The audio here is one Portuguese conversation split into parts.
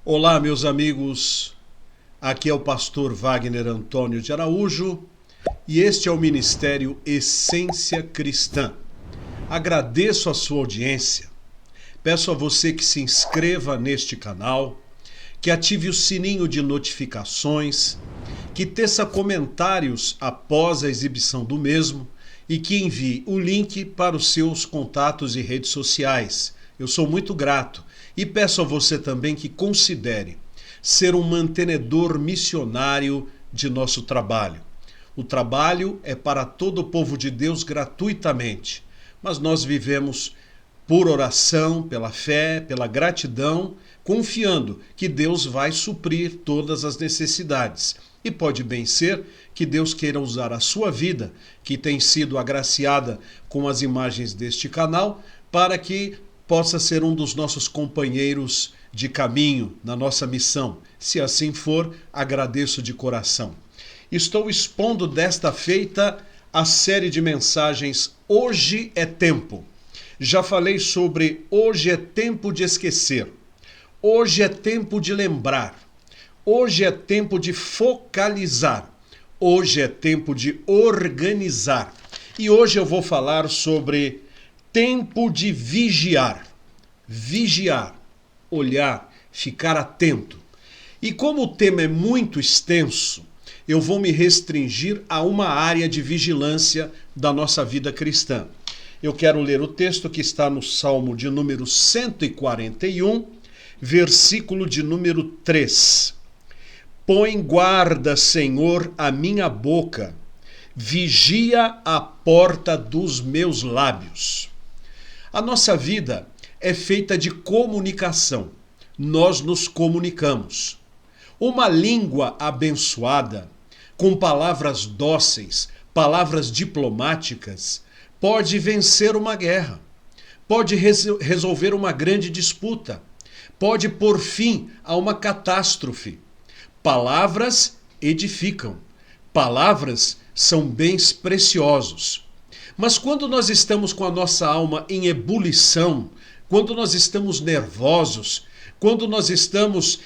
Olá, meus amigos. Aqui é o pastor Wagner Antônio de Araújo e este é o Ministério Essência Cristã. Agradeço a sua audiência. Peço a você que se inscreva neste canal, que ative o sininho de notificações, que teça comentários após a exibição do mesmo e que envie o link para os seus contatos e redes sociais. Eu sou muito grato e peço a você também que considere ser um mantenedor missionário de nosso trabalho. O trabalho é para todo o povo de Deus gratuitamente, mas nós vivemos por oração, pela fé, pela gratidão, confiando que Deus vai suprir todas as necessidades. E pode bem ser que Deus queira usar a sua vida, que tem sido agraciada com as imagens deste canal, para que possa ser um dos nossos companheiros de caminho na nossa missão. Se assim for, agradeço de coração. Estou expondo desta feita a série de mensagens Hoje é Tempo. Já falei sobre hoje é tempo de esquecer. Hoje é tempo de lembrar. Hoje é tempo de focalizar. Hoje é tempo de organizar. E hoje eu vou falar sobre tempo de vigiar. Vigiar, olhar, ficar atento. E como o tema é muito extenso, eu vou me restringir a uma área de vigilância da nossa vida cristã. Eu quero ler o texto que está no Salmo de número 141, versículo de número 3. Põe guarda, Senhor, a minha boca, vigia a porta dos meus lábios. A nossa vida é feita de comunicação. Nós nos comunicamos. Uma língua abençoada, com palavras dóceis, palavras diplomáticas, pode vencer uma guerra, pode resolver uma grande disputa, pode pôr fim a uma catástrofe. Palavras edificam. Palavras são bens preciosos. Mas quando nós estamos com a nossa alma em ebulição, quando nós estamos nervosos, quando nós estamos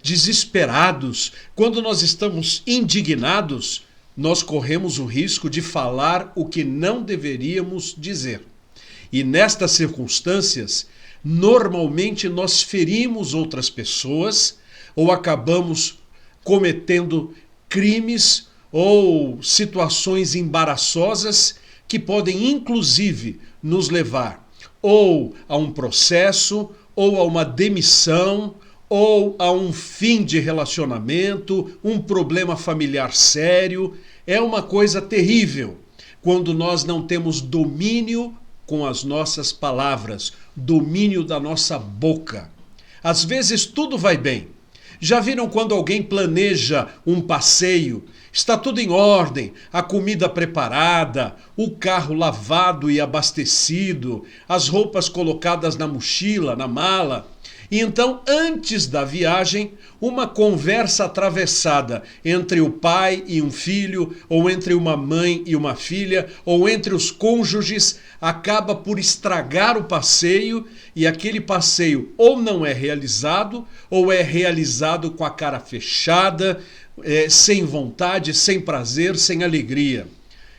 desesperados, quando nós estamos indignados, nós corremos o risco de falar o que não deveríamos dizer. E nestas circunstâncias, normalmente nós ferimos outras pessoas ou acabamos cometendo crimes ou situações embaraçosas que podem inclusive nos levar ou a um processo, ou a uma demissão, ou a um fim de relacionamento, um problema familiar sério. É uma coisa terrível quando nós não temos domínio com as nossas palavras, domínio da nossa boca. Às vezes tudo vai bem. Já viram quando alguém planeja um passeio? Está tudo em ordem, a comida preparada, o carro lavado e abastecido, as roupas colocadas na mochila, na mala. E então, antes da viagem, uma conversa atravessada entre o pai e um filho, ou entre uma mãe e uma filha, ou entre os cônjuges, acaba por estragar o passeio, e aquele passeio ou não é realizado, ou é realizado com a cara fechada, sem vontade, sem prazer, sem alegria.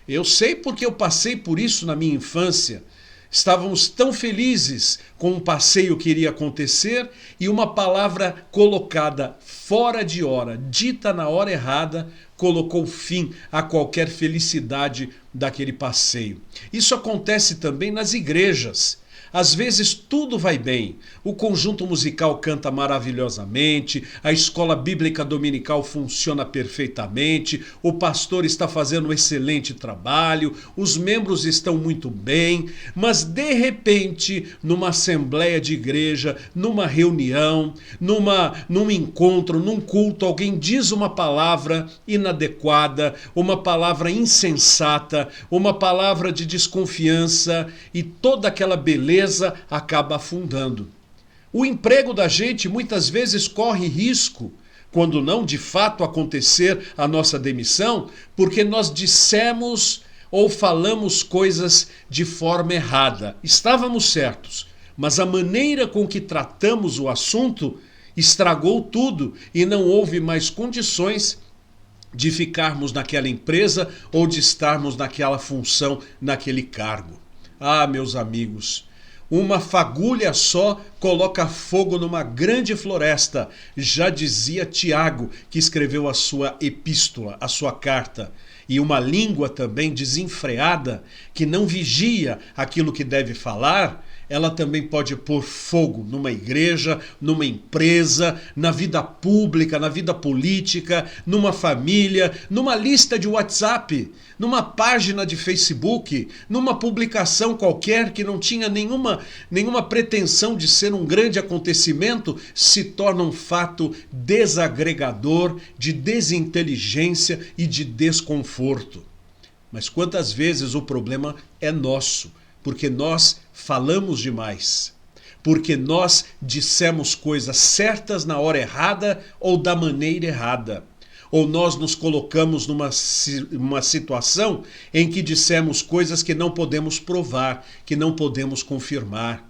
Eu sei porque eu passei por isso na minha infância. Estávamos tão felizes com um passeio que iria acontecer e uma palavra colocada fora de hora, dita na hora errada, colocou fim a qualquer felicidade daquele passeio. Isso acontece também nas igrejas. Às vezes tudo vai bem, o conjunto musical canta maravilhosamente, a escola bíblica dominical funciona perfeitamente, o pastor está fazendo um excelente trabalho, os membros estão muito bem, mas de repente, numa assembleia de igreja, numa reunião, num encontro, num culto, alguém diz uma palavra inadequada, uma palavra insensata, uma palavra de desconfiança e toda aquela beleza acaba afundando. O emprego da gente muitas vezes corre risco, quando não de fato acontecer a nossa demissão, porque nós dissemos ou falamos coisas de forma errada. Estávamos certos, mas a maneira com que tratamos o assunto estragou tudo e não houve mais condições de ficarmos naquela empresa ou de estarmos naquela função, naquele cargo. Ah, meus amigos, uma fagulha só coloca fogo numa grande floresta, já dizia Tiago, que escreveu a sua epístola, a sua carta. E uma língua também desenfreada, que não vigia aquilo que deve falar, ela também pode pôr fogo numa igreja, numa empresa, na vida pública, na vida política, numa família, numa lista de WhatsApp, numa página de Facebook, numa publicação qualquer que não tinha nenhuma pretensão de ser um grande acontecimento, se torna um fato desagregador, de desinteligência e de desconforto. Mas quantas vezes o problema é nosso? Porque nós falamos demais, porque nós dissemos coisas certas na hora errada ou da maneira errada, ou nós nos colocamos numa situação em que dissemos coisas que não podemos provar, que não podemos confirmar.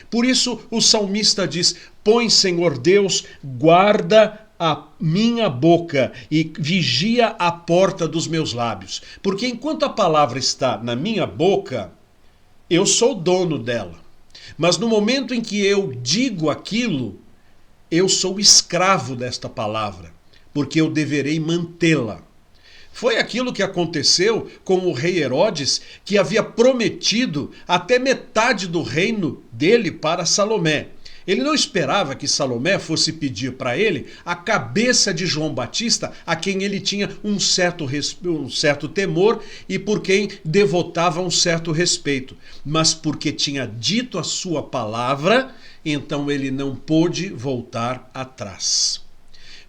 Por isso o salmista diz: põe, Senhor Deus, guarda a minha boca e vigia a porta dos meus lábios, porque enquanto a palavra está na minha boca, eu sou dono dela. Mas no momento em que eu digo aquilo, eu sou escravo desta palavra, porque eu deverei mantê-la. Foi aquilo que aconteceu com o rei Herodes, que havia prometido até metade do reino dele para Salomé. Ele não esperava que Salomé fosse pedir para ele a cabeça de João Batista, a quem ele tinha um certo temor e por quem devotava um certo respeito. Mas porque tinha dito a sua palavra, então ele não pôde voltar atrás.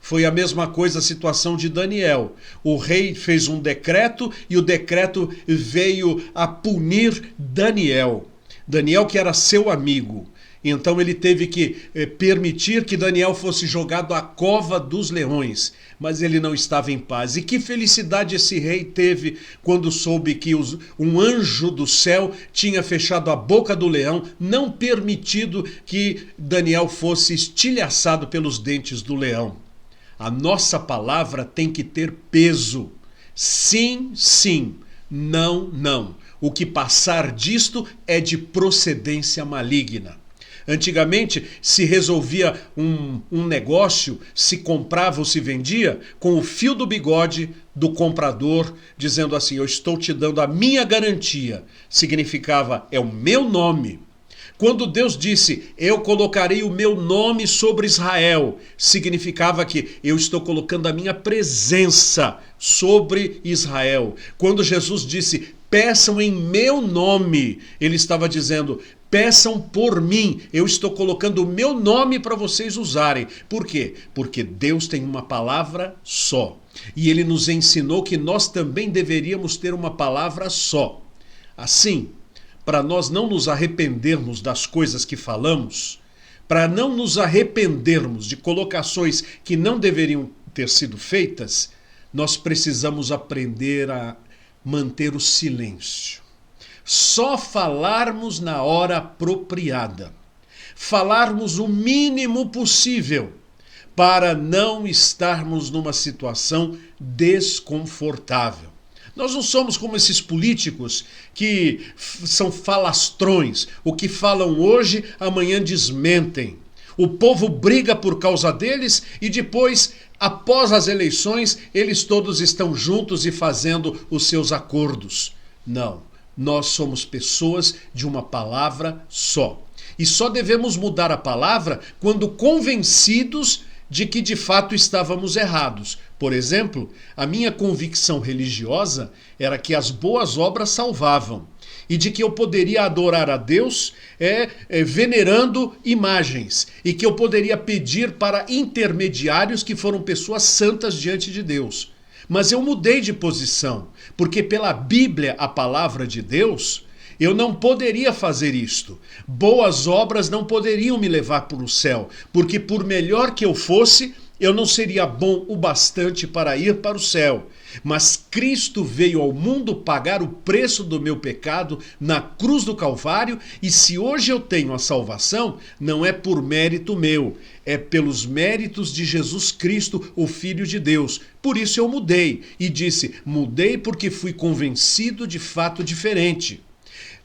Foi a mesma coisa a situação de Daniel. O rei fez um decreto e o decreto veio a punir Daniel. Daniel, que era seu amigo. Então ele teve que permitir que Daniel fosse jogado à cova dos leões, mas ele não estava em paz. E que felicidade esse rei teve quando soube que um anjo do céu tinha fechado a boca do leão, não permitido que Daniel fosse estilhaçado pelos dentes do leão. A nossa palavra tem que ter peso. Sim, sim. Não, não. O que passar disto é de procedência maligna. Antigamente se resolvia um negócio, se comprava ou se vendia com o fio do bigode do comprador, dizendo assim: eu estou te dando a minha garantia. Significava, é o meu nome. Quando Deus disse: eu colocarei o meu nome sobre Israel, significava que eu estou colocando a minha presença sobre Israel. Quando Jesus disse: peçam em meu nome, ele estava dizendo: peçam por mim, eu estou colocando o meu nome para vocês usarem. Por quê? Porque Deus tem uma palavra só. E ele nos ensinou que nós também deveríamos ter uma palavra só. Assim, para nós não nos arrependermos das coisas que falamos, para não nos arrependermos de colocações que não deveriam ter sido feitas, nós precisamos aprender a manter o silêncio. Só falarmos na hora apropriada. Falarmos o mínimo possível para não estarmos numa situação desconfortável. Nós não somos como esses políticos que são falastrões. O que falam hoje, amanhã desmentem. O povo briga por causa deles e depois, após as eleições, eles todos estão juntos e fazendo os seus acordos. Não. Nós somos pessoas de uma palavra só. E só devemos mudar a palavra quando convencidos de que de fato estávamos errados. Por exemplo, a minha convicção religiosa era que as boas obras salvavam e de que eu poderia adorar a Deus venerando imagens e que eu poderia pedir para intermediários que foram pessoas santas diante de Deus. Mas eu mudei de posição, porque pela Bíblia, a palavra de Deus, Eu não poderia fazer isto. Boas obras não poderiam me levar para o céu, porque por melhor que eu fosse, eu não seria bom o bastante para ir para o céu. Mas Cristo veio ao mundo pagar o preço do meu pecado na cruz do Calvário, e se hoje eu tenho a salvação, não é por mérito meu, é pelos méritos de Jesus Cristo, o Filho de Deus. Por isso eu mudei e disse, mudei porque fui convencido de fato diferente.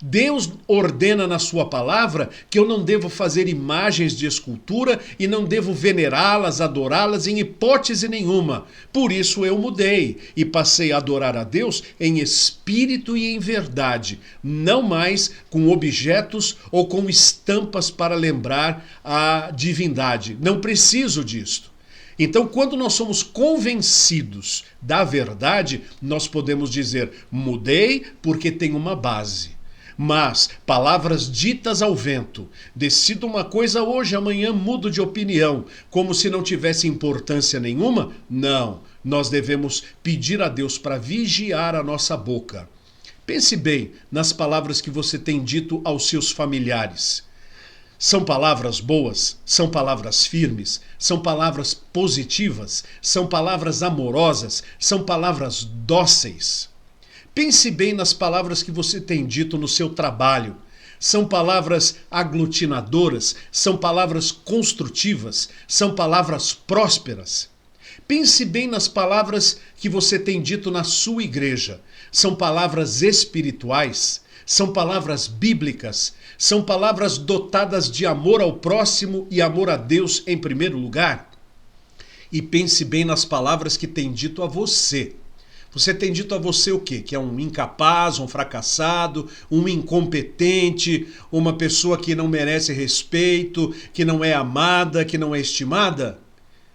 Deus ordena na sua palavra que eu não devo fazer imagens de escultura e não devo venerá-las, adorá-las em hipótese nenhuma. Por isso eu mudei e passei a adorar a Deus em espírito e em verdade, não mais com objetos ou com estampas para lembrar a divindade. Não preciso disto. Então, quando nós somos convencidos da verdade, nós podemos dizer, mudei porque tem uma base. Mas palavras ditas ao vento, decido uma coisa hoje, amanhã mudo de opinião, como se não tivesse importância nenhuma? Não, nós devemos pedir a Deus para vigiar a nossa boca. Pense bem nas palavras que você tem dito aos seus familiares. São palavras boas? São palavras firmes? São palavras positivas? São palavras amorosas? São palavras dóceis? Pense bem nas palavras que você tem dito no seu trabalho. São palavras aglutinadoras? São palavras construtivas? São palavras prósperas? Pense bem nas palavras que você tem dito na sua igreja. São palavras espirituais? São palavras bíblicas? São palavras dotadas de amor ao próximo e amor a Deus em primeiro lugar? E pense bem nas palavras que tem dito a você. Você tem dito a você o quê? Que é um incapaz, um fracassado, um incompetente, uma pessoa que não merece respeito, que não é amada, que não é estimada?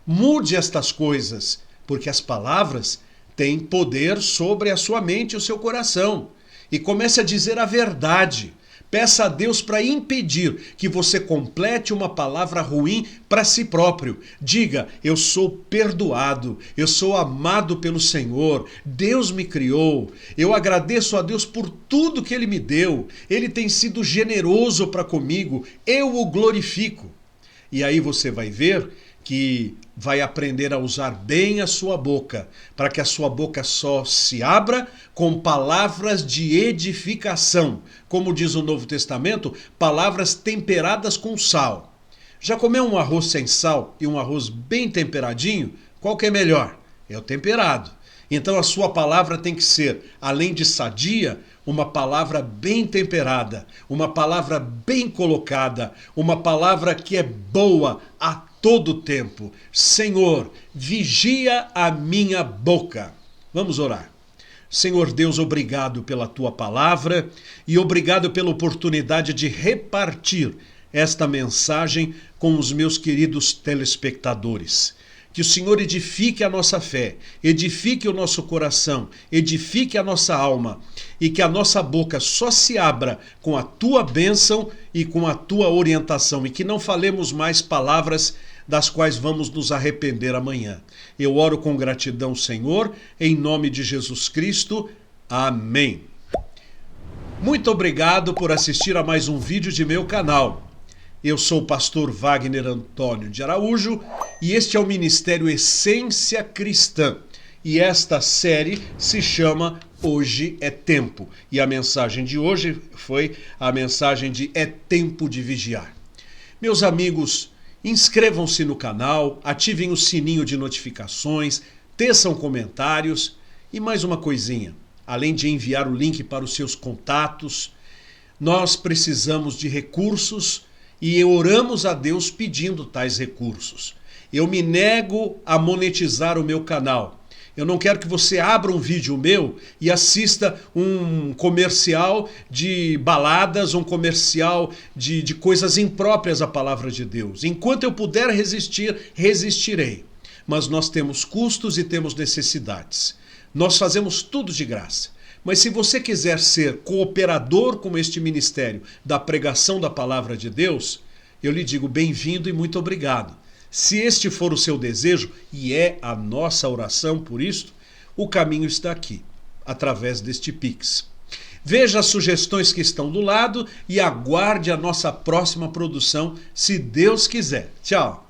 Mude estas coisas, porque as palavras têm poder sobre a sua mente e o seu coração. E comece a dizer a verdade. Peça a Deus para impedir que você complete uma palavra ruim para si próprio. Diga, eu sou perdoado, eu sou amado pelo Senhor, Deus me criou, eu agradeço a Deus por tudo que Ele me deu, Ele tem sido generoso para comigo, eu o glorifico. E aí você vai ver que vai aprender a usar bem a sua boca, para que a sua boca só se abra com palavras de edificação. Como diz o Novo Testamento, palavras temperadas com sal. Já comeu um arroz sem sal e um arroz bem temperadinho? Qual que é melhor? É o temperado. Então a sua palavra tem que ser, além de sadia, uma palavra bem temperada, uma palavra bem colocada, uma palavra que é boa a todo tempo. Senhor, vigia a minha boca. Vamos orar. Senhor Deus, obrigado pela tua palavra e obrigado pela oportunidade de repartir esta mensagem com os meus queridos telespectadores. Que o Senhor edifique a nossa fé, edifique o nosso coração, edifique a nossa alma e que a nossa boca só se abra com a tua bênção e com a tua orientação e que não falemos mais palavras das quais vamos nos arrepender amanhã. Eu oro com gratidão, Senhor, em nome de Jesus Cristo. Amém. Muito obrigado por assistir a mais um vídeo de meu canal. Eu sou o pastor Wagner Antônio de Araújo e este é o Ministério Essência Cristã. E esta série se chama Hoje é Tempo. E a mensagem de hoje foi a mensagem de É Tempo de Vigiar. Meus amigos, inscrevam-se no canal, ativem o sininho de notificações, teçam comentários e mais uma coisinha. Além de enviar o link para os seus contatos, nós precisamos de recursos e oramos a Deus pedindo tais recursos. Eu me nego a monetizar o meu canal. Eu não quero que você abra um vídeo meu e assista um comercial de baladas, um comercial de coisas impróprias à palavra de Deus. Enquanto eu puder resistir, resistirei. Mas nós temos custos e temos necessidades. Nós fazemos tudo de graça. Mas se você quiser ser cooperador com este ministério da pregação da palavra de Deus, eu lhe digo bem-vindo e muito obrigado. Se este for o seu desejo, e é a nossa oração por isto, o caminho está aqui, através deste Pix. Veja as sugestões que estão do lado e aguarde a nossa próxima produção, se Deus quiser. Tchau!